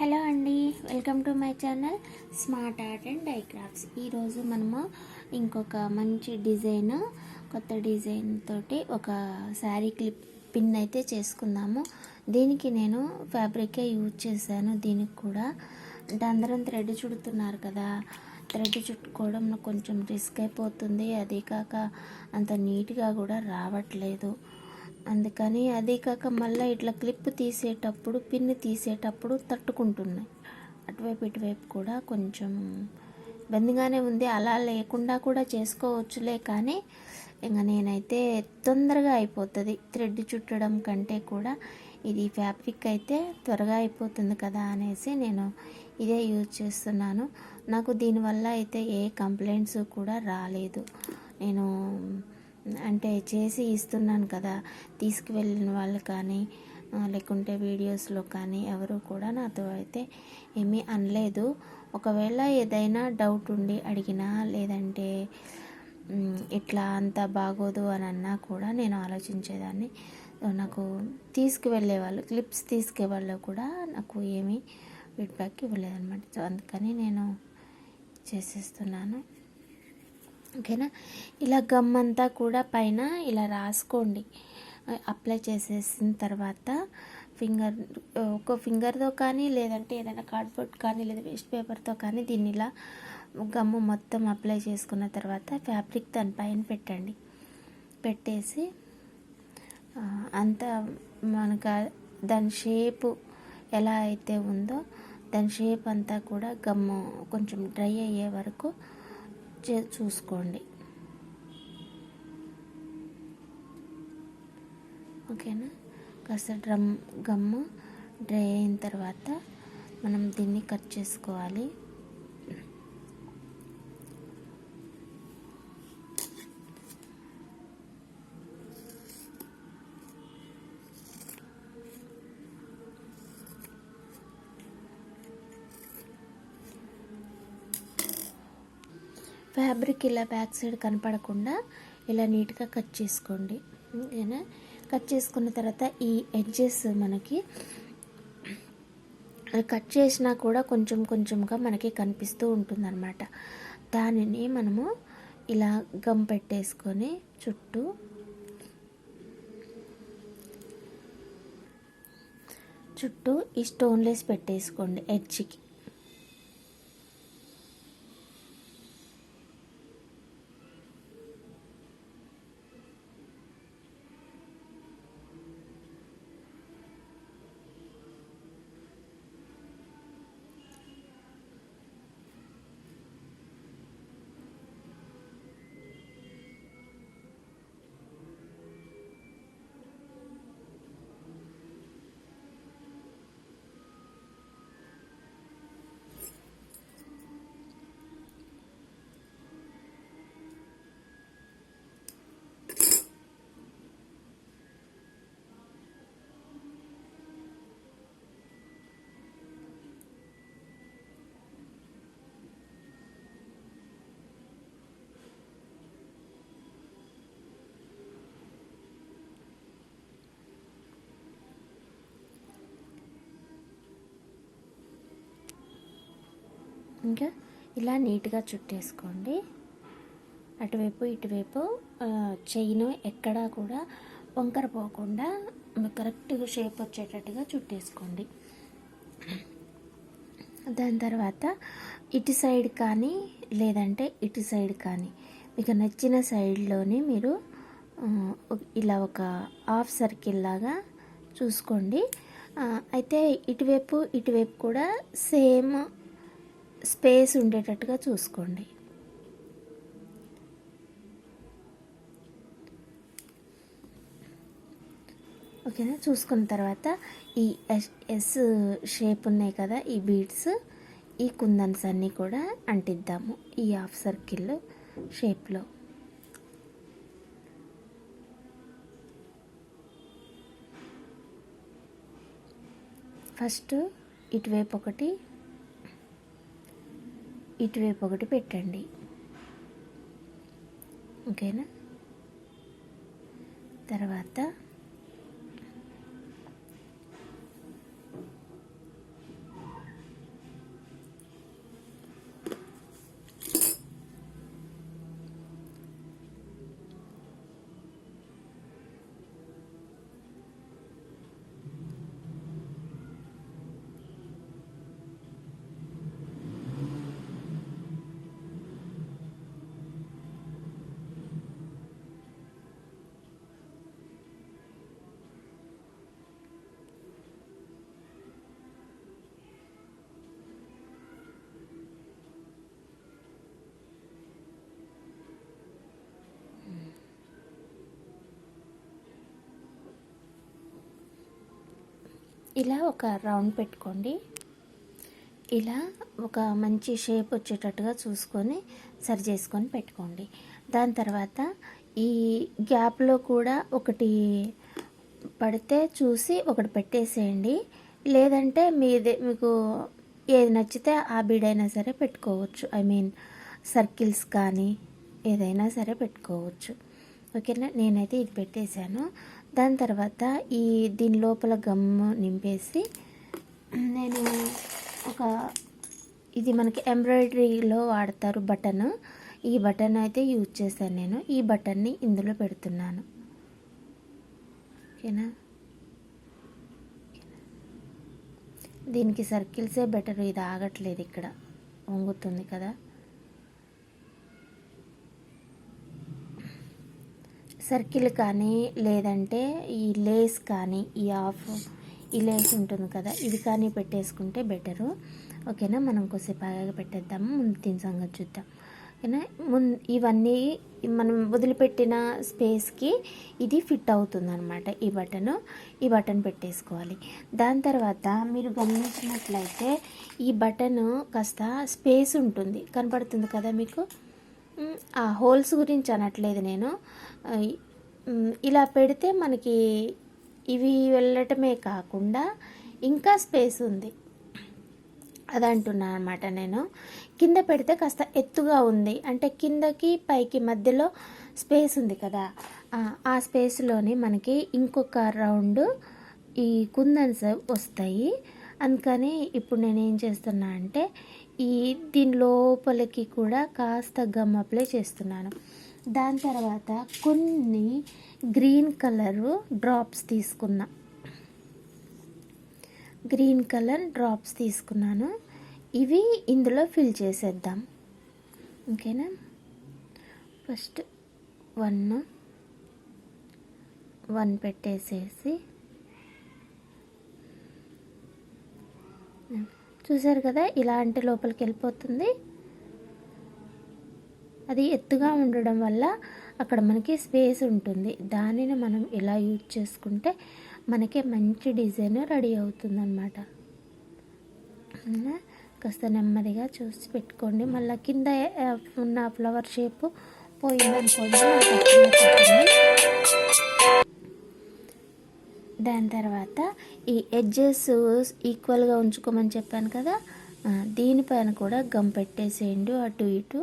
Hello అండి, welcome to my channel smart art and die crafts. ఈరోజు మనము ఇంకొక మంచి డిజైన్, కొత్త డిజైన్ తోటి ఒక శారీ క్లిప్ పిన్ అయితే చేసుకుందాము. దీనికి నేను ఫ్యాబ్రికే యూజ్ చేశాను. దీనికి కూడా అంటే అందరం థ్రెడ్ చుడుతున్నారు కదా, థ్రెడ్ చుట్టుకోవడం కొంచెం రిస్క్ అయిపోతుంది. అదే కాక అంత నీట్గా కూడా రావట్లేదు. అందుకని అదే కాక మళ్ళీ ఇట్లా క్లిప్ తీసేటప్పుడు, పిన్ తీసేటప్పుడు తట్టుకుంటున్నాయి. అటువైపు ఇటువైపు కూడా కొంచెం ఇబ్బందిగానే ఉంది. అలా లేకుండా కూడా చేసుకోవచ్చులే, కానీ ఇంకా నేనైతే తొందరగా అయిపోతుంది థ్రెడ్ చుట్టడం కంటే కూడా. ఇది ఫ్యాబ్రిక్ అయితే త్వరగా అయిపోతుంది కదా అనేసి నేను ఇదే యూజ్ చేస్తున్నాను. నాకు దీనివల్ల అయితే ఏ కంప్లైంట్స్ కూడా రాలేదు. నేను అంటే చేసి ఇస్తున్నాను కదా, తీసుకువెళ్ళిన వాళ్ళు కానీ లేకుంటే వీడియోస్లో కానీ ఎవరు కూడా నాతో అయితే ఏమీ అనలేదు. ఒకవేళ ఏదైనా డౌట్ ఉండి అడిగినా, లేదంటే ఇట్లా అంత బాగోదు అని అన్నా కూడా నేను ఆలోచించేదాన్ని. నాకు తీసుకువెళ్ళే వాళ్ళు, క్లిప్స్ తీసుకెళ్ళే కూడా నాకు ఏమీ ఫీడ్బ్యాక్ ఇవ్వలేదన్నమాట. సో అందుకని నేను చేసేస్తున్నాను. ఓకేనా. ఇలా గమ్ అంతా కూడా పైన ఇలా రాసుకోండి. అప్లై చేసేసిన తర్వాత ఒక ఫింగర్తో కానీ, లేదంటే ఏదైనా కార్డ్బోర్డ్ కానీ, లేదా వేస్ట్ పేపర్తో కానీ దీన్ని ఇలా గమ్ము మొత్తం అప్లై చేసుకున్న తర్వాత ఫ్యాబ్రిక్ దానిపైన పెట్టండి. పెట్టేసి అంతా మనకు దాని షేపు ఎలా అయితే ఉందో దాని షేప్ అంతా కూడా గమ్ము కొంచెం డ్రై అయ్యే వరకు చూసుకోండి. ఓకేనా. కాస్త గమ్ము డ్రై అయిన తర్వాత మనం దీన్ని కట్ చేసుకోవాలి. ఫ్యాబ్రిక్ ఇలా బ్యాక్ సైడ్ కనపడకుండా ఇలా నీట్గా కట్ చేసుకోండి. ఓకేనా. కట్ చేసుకున్న తర్వాత ఈ ఎడ్జెస్ మనకి కట్ చేసినా కూడా కొంచెం కొంచెంగా మనకి కనిపిస్తూ ఉంటుందన్నమాట. దానిని మనము ఇలా గమ్ పెట్టేసుకొని చుట్టూ ఈ స్టోన్లెస్ పెట్టేసుకోండి ఎడ్జ్కి. ఇంకా ఇలా నీట్గా చుట్టేసుకోండి. అటువైపు ఇటువైపు చైన్ ఎక్కడా కూడా వంకర పోకుండా కరెక్ట్గా షేప్ వచ్చేటట్టుగా చుట్టేసుకోండి. దాని తర్వాత ఇటు సైడ్ కానీ, లేదంటే ఇటు సైడ్ కానీ మీకు నచ్చిన సైడ్లోనే మీరు ఇలా ఒక హాఫ్ సర్కిల్ లాగా చూసుకోండి. అయితే ఇటువైపు కూడా సేమ్ స్పేస్ ఉండేటట్టుగా చూసుకోండి. ఓకేనా. చూసుకున్న తర్వాత ఈ ఎస్ షేప్ ఉన్నాయి కదా, ఈ బీడ్స్, ఈ కుందన్స్ అన్నీ కూడా అంటిద్దాము ఈ హాఫ్ సర్కిల్ షేప్లో. ఫస్ట్ ఇటువైపు ఒకటి పెట్టండి. ఓకేనా. తర్వాత ఇలా ఒక రౌండ్ పెట్టుకోండి. ఇలా ఒక మంచి షేప్ వచ్చేటట్టుగా చూసుకొని సరి చేసుకొని పెట్టుకోండి. దాని తర్వాత ఈ గ్యాప్లో కూడా ఒకటి పడితే చూసి ఒకటి పెట్టేసేయండి. లేదంటే మీకు ఏది నచ్చితే ఆ బీడైనా సరే పెట్టుకోవచ్చు. సర్కిల్స్ కానీ ఏదైనా సరే పెట్టుకోవచ్చు. ఓకేనా, నేనైతే ఇది పెట్టేశాను. దాని తర్వాత దీని లోపల గమ్ము నింపేసి నేను ఇది మనకి ఎంబ్రాయిడరీలో వాడతారు బటన్. ఈ బటన్ అయితే యూజ్ చేశాను నేను. ఈ బటన్ని ఇందులో పెడుతున్నాను. ఓకేనా, దీనికి సర్కిల్సే బెటర్. ఇది ఆగట్లేదు, ఇక్కడ వంగుతుంది కదా. సర్కిల్ కానీ లేదంటే ఈ లేస్ కానీ ఈ లేస్ ఉంటుంది కదా, ఇది కానీ పెట్టేసుకుంటే బెటరు. ఓకేనా, మనం కొద్దిసేపు ఆగా పెట్టేద్దాము. ముందు దీని సంగతి చూద్దాం. ఓకేనా, ఇవన్నీ మనం వదిలిపెట్టిన స్పేస్కి ఇది ఫిట్ అవుతుంది అనమాట. ఈ బటన్ పెట్టేసుకోవాలి. దాని తర్వాత మీరు గమనించినట్లయితే ఈ బటన్ కాస్త స్పేస్ ఉంటుంది, కనపడుతుంది కదా మీకు. ఆ హోల్స్ గురించి అనట్లేదు నేను. ఇలా పెడితే మనకి ఇవి వెళ్ళటమే కాకుండా ఇంకా స్పేస్ ఉంది, అది అంటున్నాను అనమాట నేను. కింద పెడితే కాస్త ఎత్తుగా ఉంది, అంటే కిందకి పైకి మధ్యలో స్పేస్ ఉంది కదా, ఆ స్పేస్లోని మనకి ఇంకొక రౌండ్ ఈ కుందన్స్ వస్తాయి. అందుకని ఇప్పుడు నేను ఏం చేస్తున్నా అంటే దీని లోపలికి కూడా కాస్త గమ్ అప్లై చేస్తున్నాను. దాని తర్వాత కొన్ని గ్రీన్ కలరు డ్రాప్స్ తీసుకున్నాను. ఇవి ఇందులో ఫిల్ చేసేద్దాం. ఓకేనా, ఫస్ట్ వన్ పెట్టేసేసి చూసారు కదా, ఇలా అంటే లోపలికి వెళ్ళిపోతుంది. అది ఎత్తుగా ఉండడం వల్ల అక్కడ మనకి స్పేస్ ఉంటుంది. దానిని మనం ఇలా యూజ్ చేసుకుంటే మనకి మంచి డిజైన్ రెడీ అవుతుంది అన్నమాట. కాస్త నెమ్మదిగా చూసి పెట్టుకోండి. మళ్ళీ కింద ఉన్న ఫ్లవర్ షేప్ పోయిందనుకోండి. దాని తర్వాత ఈ ఎడ్జెస్ ఈక్వల్గా ఉంచుకోమని చెప్పాను కదా, దీనిపైన కూడా గమ్ పెట్టేసేయండి అటు ఇటు.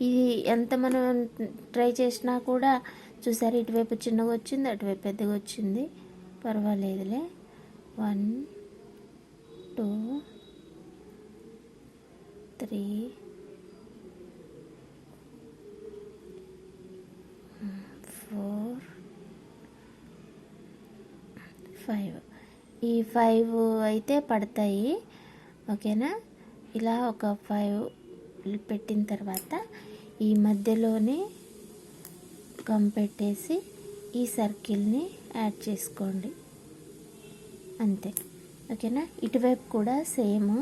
ఇది ఎంత మనం ట్రై చేసినా కూడా చూసారు, ఇటువైపు చిన్నగా వచ్చింది, అటువైపు పెద్దగా వచ్చింది. పర్వాలేదులే. 1 2 3 4 5 ఈ 5 అయితే పడతాయి. ఓకేనా, ఇలా ఒక 5 పెట్టిన తర్వాత ఈ మధ్యలోనే గమ్ పెట్టేసి ఈ సర్కిల్ని యాడ్ చేసుకోండి, అంతే. ఓకేనా, ఇటువైపు కూడా సేమ్.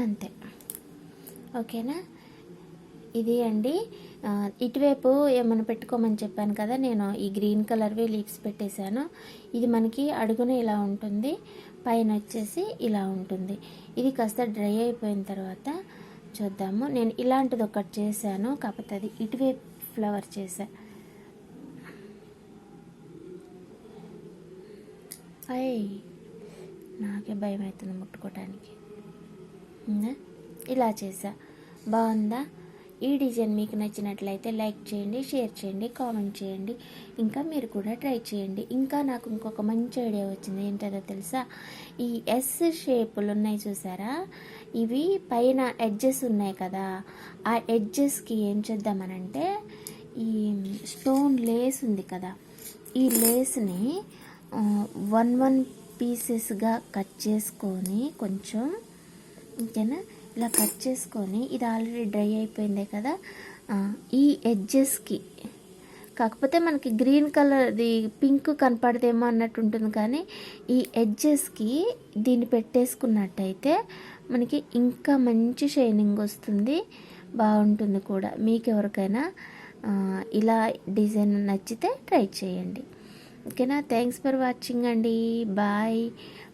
అంతే. ఓకేనా, ఇది అండి. ఇటువైపు ఏమైనా పెట్టుకోమని చెప్పాను కదా, నేను ఈ గ్రీన్ కలర్వి లీవ్స్ పెట్టేశాను. ఇది మనకి అడుగున ఇలా ఉంటుంది, పైన వచ్చేసి ఇలా ఉంటుంది. ఇది కాస్త డ్రై అయిపోయిన తర్వాత చూద్దాము. నేను ఇలాంటిది ఒకటి చేశాను, కాకపోతే అది ఇటువైపు ఫ్లవర్ చేశా. నాకే భయం అవుతుంది ముట్టుకోవటానికి. ఇలా చేసా, బాగుందా? ఈ డిజైన్ మీకు నచ్చినట్లయితే లైక్ చేయండి, షేర్ చేయండి, కామెంట్ చేయండి. ఇంకా మీరు కూడా ట్రై చేయండి. ఇంకా నాకు ఇంకొక మంచి ఐడియా వచ్చింది. ఏంటో తెలుసా, ఈ ఎస్ షేపులు ఉన్నాయి చూసారా, ఇవి పైన ఎడ్జెస్ ఉన్నాయి కదా, ఆ ఎడ్జెస్కి ఏం చేద్దామనంటే ఈ స్టోన్ లేస్ ఉంది కదా, ఈ లేస్ని 1 పీసెస్గా కట్ చేసుకొని కొంచెం, ఓకేనా, ఇలా కట్ చేసుకొని, ఇది ఆల్రెడీ డ్రై అయిపోయిందే కదా, ఈ ఎడ్జెస్కి, కాకపోతే మనకి గ్రీన్ కలర్ది పింక్ కనపడదేమో అన్నట్టు ఉంటుంది, కానీ ఈ ఎడ్జెస్కి దీన్ని పెట్టేసుకున్నట్టయితే మనకి ఇంకా మంచి షైనింగ్ వస్తుంది, బాగుంటుంది కూడా. మీకు ఎవరికైనా ఇలా డిజైన్ నచ్చితే ట్రై చేయండి. ఓకేనా? థ్యాంక్స్ ఫర్ వాచింగ్ అండి. బాయ్.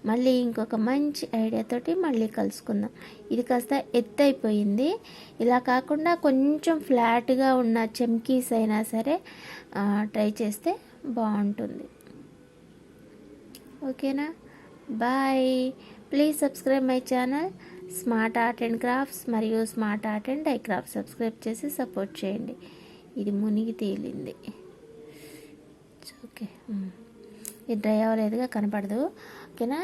మళ్ళీ ఇంకొక మంచి ఐడియాతోటి మళ్ళీ కలుసుకుందాం. ఇది కాస్త ఎత్తు అయిపోయింది. ఇలా కాకుండా కొంచెం ఫ్లాట్గా ఉన్న చెమ్కీస్ అయినా సరే ట్రై చేస్తే బాగుంటుంది. ఓకేనా? Bye. Please subscribe my channel smart art and crafts మరియు smart art and die crafts. Subscribe చేసి సపోర్ట్ చేయండి. ఇది మునిగి తేలింది. ఓకే, ఇది డ్రై అవ్వలేదుగా, కనపడదు. ఓకేనా?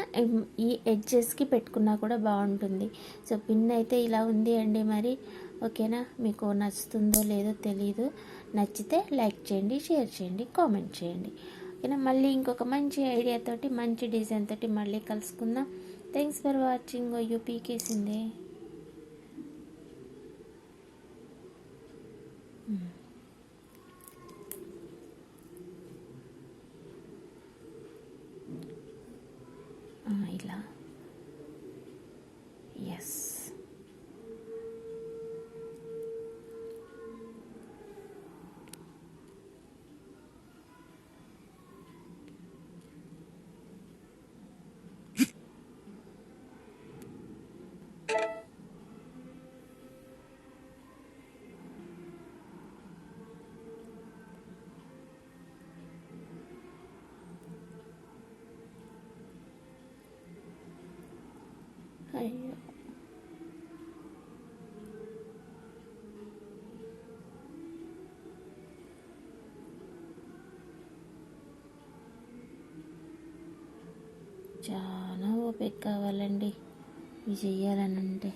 ఈ ఎడ్జెస్కి పెట్టుకున్నా కూడా బాగుంటుంది. సో పిన్ అయితే ఇలా ఉంది అండి. మరి ఓకేనా? మీకు నచ్చుతుందో లేదో తెలీదు. నచ్చితే లైక్ చేయండి, షేర్ చేయండి, కామెంట్ చేయండి. ఓకేనా? మళ్ళీ ఇంకొక మంచి ఐడియాతోటి, మంచి డిజైన్ తోటి మళ్ళీ కలుసుకుందాం. Thanks for watching. అయ్యో పీకేసిందే. ఇలా, ఎస్. అయ్యో, చాలా ఓపిక కావాలండి ఇవి చెయ్యాలని అంటే.